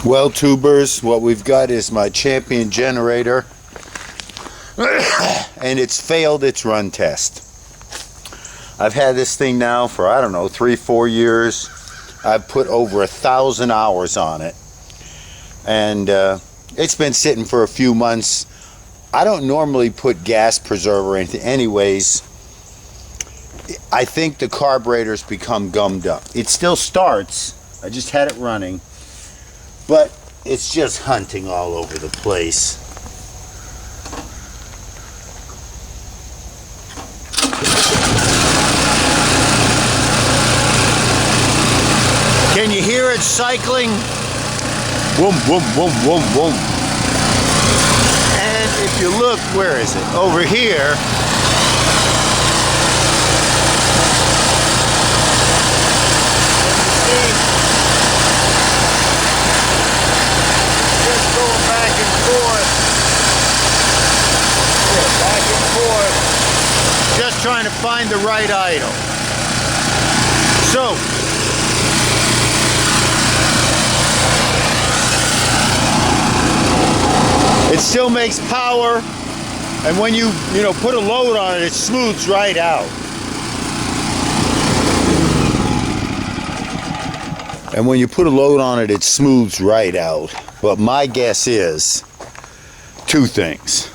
Well, tubers, what we've got is my Champion generator, and it's failed its run test. I've had this thing now for, I don't know, 3-4 years. I've put over 1,000 hours on it, and it's been sitting for a few months. I don't normally put gas preserver or anything. Anyways, I think the carburetor's become gummed up. It still starts. I just had it running, but it's just hunting all over the place. Can you hear it cycling? Boom, boom, boom, boom, boom. And if you look, where is it? Over here. Just trying to find the right idle. So, it still makes power, and when you put a load on it, it smooths right out. And when you put a load on it, it smooths right out. But my guess is two things.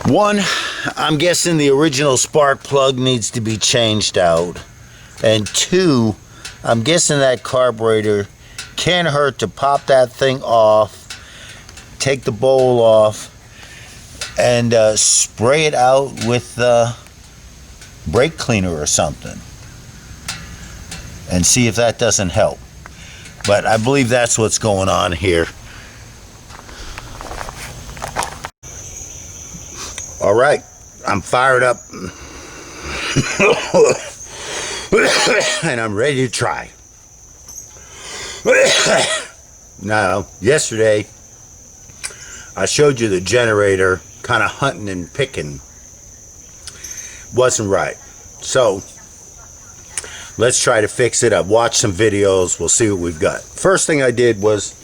One, I'm guessing the original spark plug needs to be changed out. And two, I'm guessing that carburetor can't hurt to pop that thing off, take the bowl off, and spray it out with brake cleaner or something. And see if that doesn't help. But I believe that's what's going on here. All right, I'm fired up. And I'm ready to try. Now, yesterday, I showed you the generator kind of hunting and picking. Wasn't right. So, let's try to fix it up. Watch some videos. We'll see what we've got. First thing I did was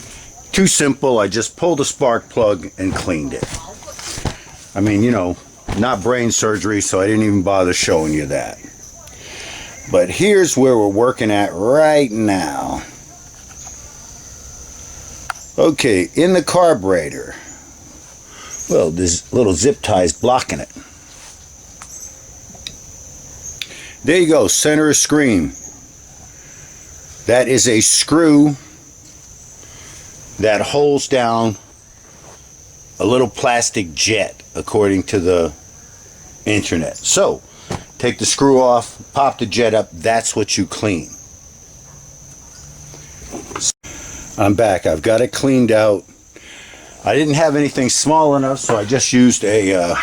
too simple. I just pulled the spark plug and cleaned it. I mean, not brain surgery, so I didn't even bother showing you that. But here's where we're working at right now. Okay, in the carburetor. Well, this little zip tie is blocking it. There you go, center of screen. That is a screw that holds down a little plastic jet, according to the internet. So, take the screw off, pop the jet up, that's what you clean. I'm back, I've got it cleaned out. I didn't have anything small enough, so I just used a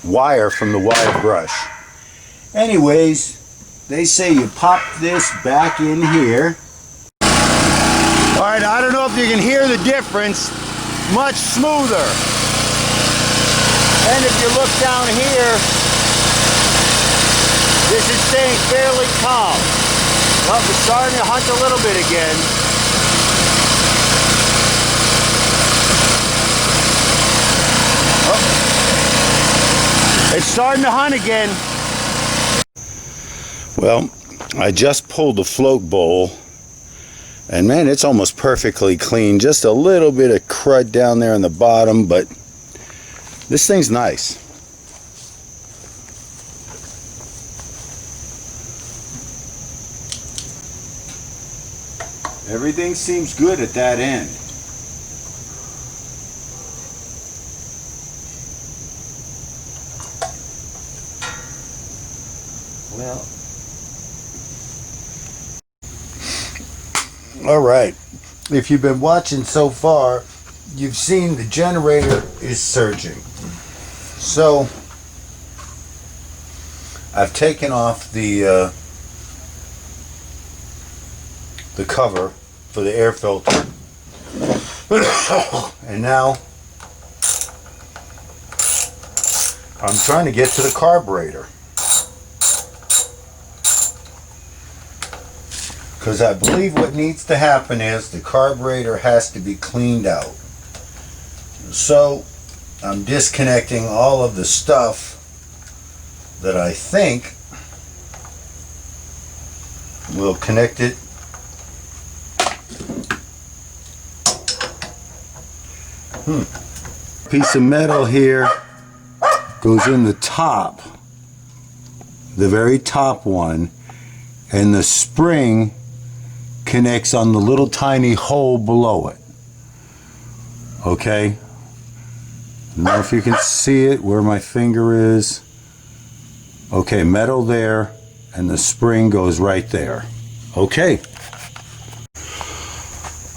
wire from the wire brush. Anyways, they say you pop this back in here. Alright, I don't know if you can hear the difference. Much smoother. And if you look down here, this is staying fairly calm. Well, we're starting to hunt a little bit again. Oh. It's starting to hunt again. Well, I just pulled the float bowl, and man, it's almost perfectly clean. Just a little bit of crud down there in the bottom, but this thing's nice. Everything seems good at that end. Well, all right, if you've been watching so far, you've seen the generator is surging. So I've taken off the cover for the air filter, and now I'm trying to get to the carburetor. because I believe what needs to happen is the carburetor has to be cleaned out. So I'm disconnecting all of the stuff that I think will connect it. Piece of metal here goes in the top, the very top one, and the spring connects on the little tiny hole below it. Okay? I don't know if you can see it where my finger is. Okay, metal there, and the spring goes right there. Okay.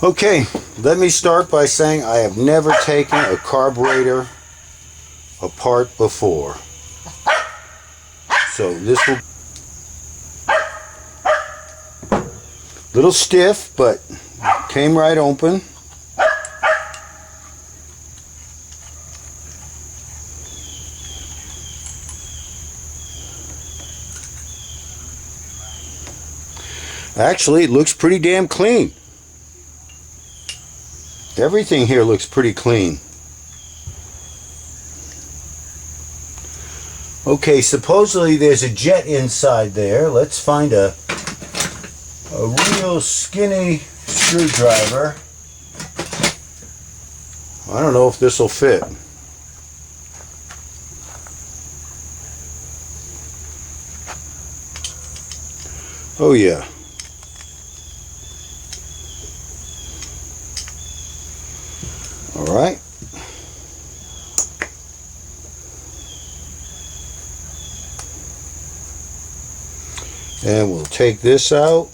Okay, let me start by saying I have never taken a carburetor apart before. So this will little stiff, but came right open. Actually, it looks pretty damn clean. Everything here looks pretty clean. Okay, supposedly there's a jet inside there. Let's find a real skinny screwdriver. I don't know if this will fit. Oh yeah. All right. And we'll take this out.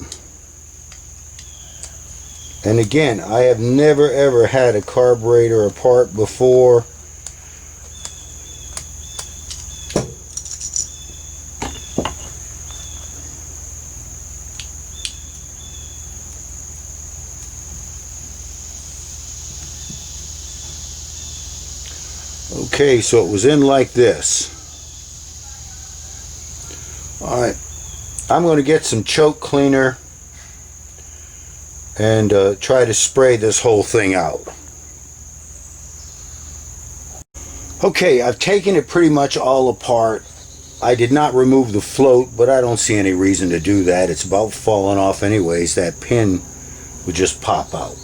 And again, I have never ever had a carburetor apart before. Okay, so it was in like this. All right, I'm going to get some choke cleaner and try to spray this whole thing out. Okay, I've taken it pretty much all apart. I did not remove the float, but I don't see any reason to do that. It's about falling off anyways. That pin would just pop out.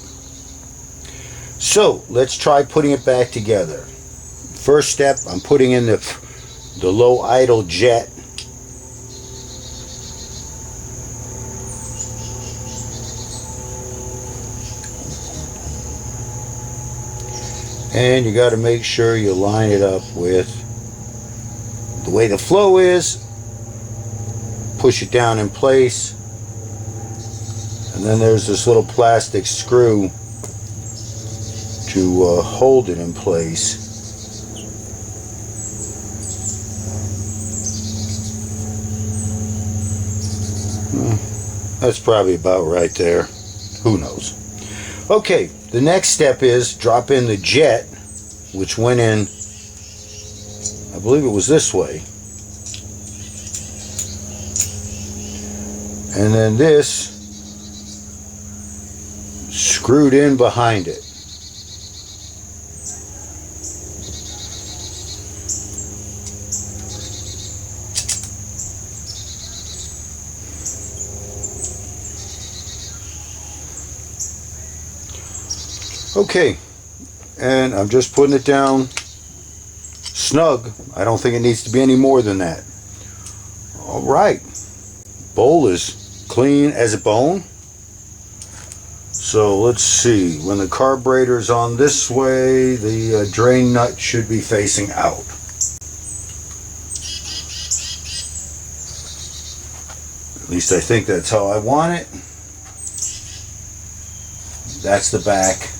So let's try putting it back together. First step, I'm putting in the low idle jet. And you got to make sure you line it up with the way the flow is. Push it down in place. And then there's this little plastic screw to hold it in place. That's probably about right there. Who knows? Okay, the next step is drop in the jet, which went in, I believe it was this way. And then this screwed in behind it. Okay, and I'm just putting it down snug. I don't think it needs to be any more than that. All right, bowl is clean as a bone. So let's see, when the carburetor's on this way, the drain nut should be facing out. At least I think that's how I want it. That's the back.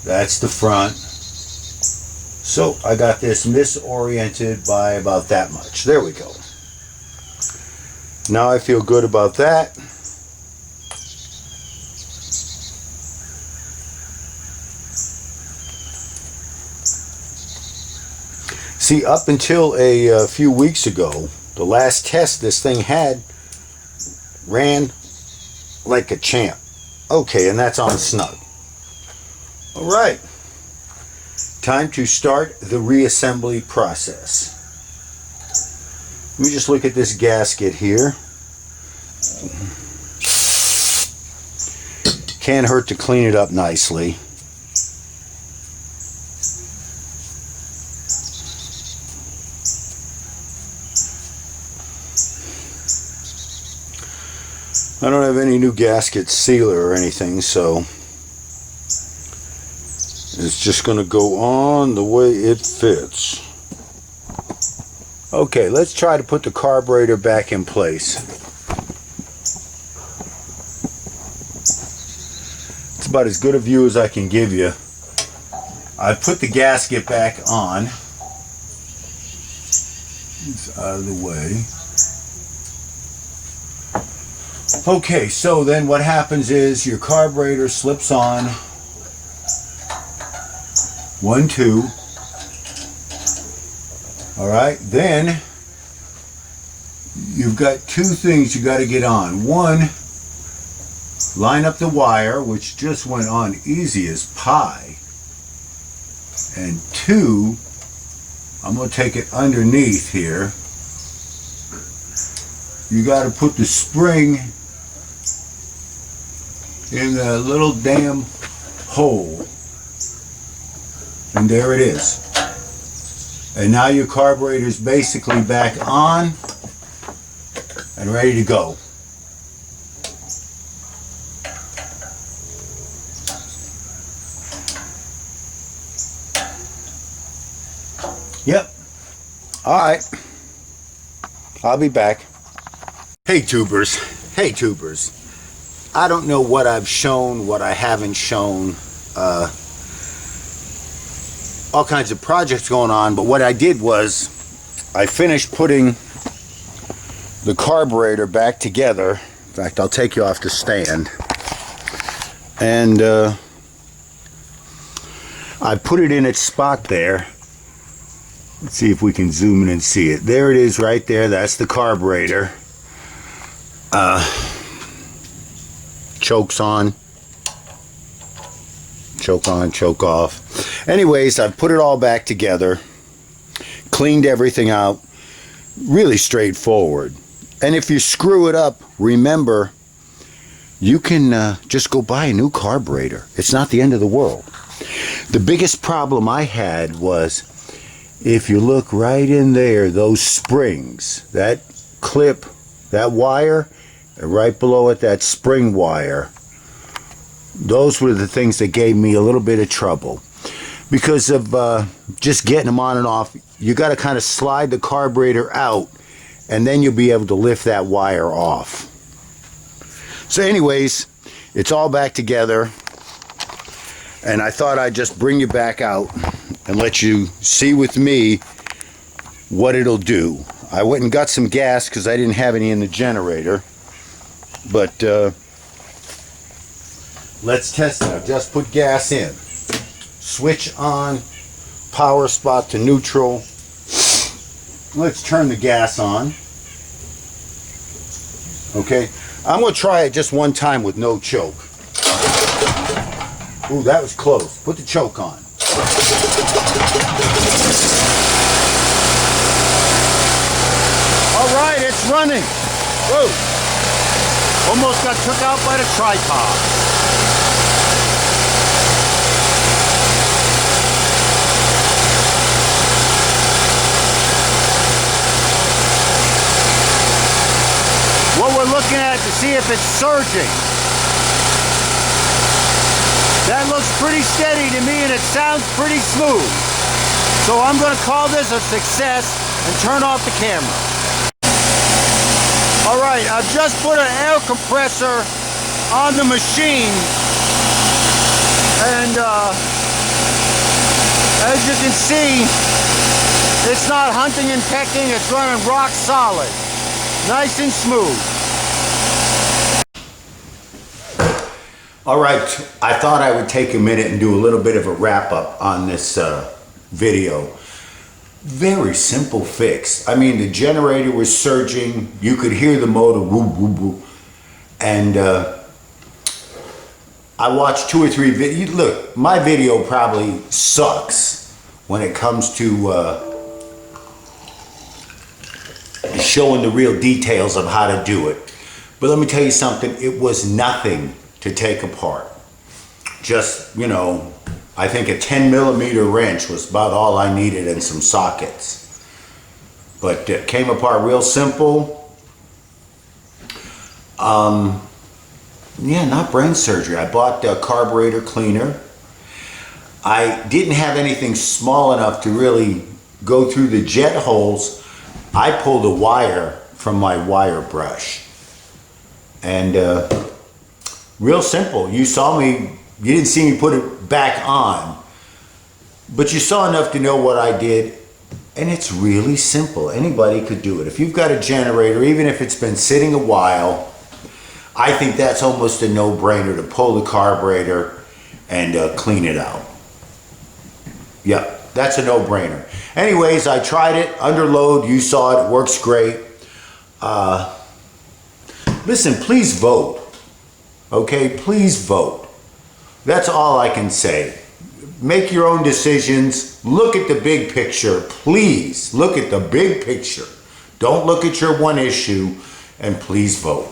That's the front. So I got this misoriented by about that much. There we go. Now I feel good about that. See, up until a few weeks ago, the last test this thing had Ran like a champ. Okay, and that's on snug. All right. Time to start the reassembly process. Let me just look at this gasket here. Can't hurt to clean it up nicely. I don't have any new gasket sealer or anything, so it's just going to go on the way it fits. Okay, let's try to put the carburetor back in place. It's about as good a view as I can give you. I put the gasket back on. It's out of the way. Okay, so then what happens is your carburetor slips on. 1, 2. All right, then you've got two things you got to get on. One, line up the wire, which just went on easy as pie. And two, I'm going to take it underneath here. You got to put the spring in the little damn hole. And there it is. And now your carburetor is basically back on and ready to go. Yep. All right. I'll be back. Hey tubers. Hey tubers. I don't know what I've shown, what I haven't shown. All kinds of projects going on, but what I did was I finished putting the carburetor back together. In fact, I'll take you off the stand. And I put it in its spot there. Let's see if we can zoom in and see it. There it is right there. That's the carburetor. Chokes on. Choke on, choke off. Anyways, I've put it all back together. Cleaned everything out. Really straightforward. And if you screw it up, remember, you can just go buy a new carburetor. It's not the end of the world. The biggest problem I had was, if you look right in there, those springs, that clip, that wire, and right below it, that spring wire, those were the things that gave me a little bit of trouble. Because of just getting them on and off, you got to kind of slide the carburetor out, and then you'll be able to lift that wire off. So anyways, it's all back together, and I thought I'd just bring you back out and let you see with me what it'll do. I went and got some gas because I didn't have any in the generator, but let's test it. I've just put gas in. Switch on, power spot to neutral. Let's turn the gas on. Okay, I'm going to try it just one time with no choke. Ooh, that was close. Put the choke on. All right, it's running. Whoa. Almost got took out by the tripod. What we're looking at to see if it's surging. That looks pretty steady to me, and it sounds pretty smooth. So I'm going to call this a success and turn off the camera. All right, I've just put an air compressor on the machine, and as you can see, it's not hunting and pecking. It's running rock solid. Nice and smooth. All right, I thought I would take a minute and do a little bit of a wrap up on this video. Very simple fix. I mean, the generator was surging. You could hear the motor whoop, whoop, whoop. And I watched 2 or 3 videos. Look, my video probably sucks when it comes to showing the real details of how to do it. But let me tell you something, it was nothing to take apart. Just, you know, I think a 10mm wrench was about all I needed and some sockets. But it came apart real simple. Yeah, not brain surgery. I bought a carburetor cleaner. I didn't have anything small enough to really go through the jet holes. I pulled a wire from my wire brush. And real simple. You saw me, you didn't see me put it back on, but you saw enough to know what I did. And it's really simple. Anybody could do it. If you've got a generator, even if it's been sitting a while, I think that's almost a no-brainer to pull the carburetor and clean it out. Yep, that's a no-brainer. Anyways, I tried it under load. You saw it. Works great. Listen, please vote. Okay, please vote. That's all I can say. Make your own decisions. Look at the big picture. Please look at the big picture. Don't look at your one issue, and please vote.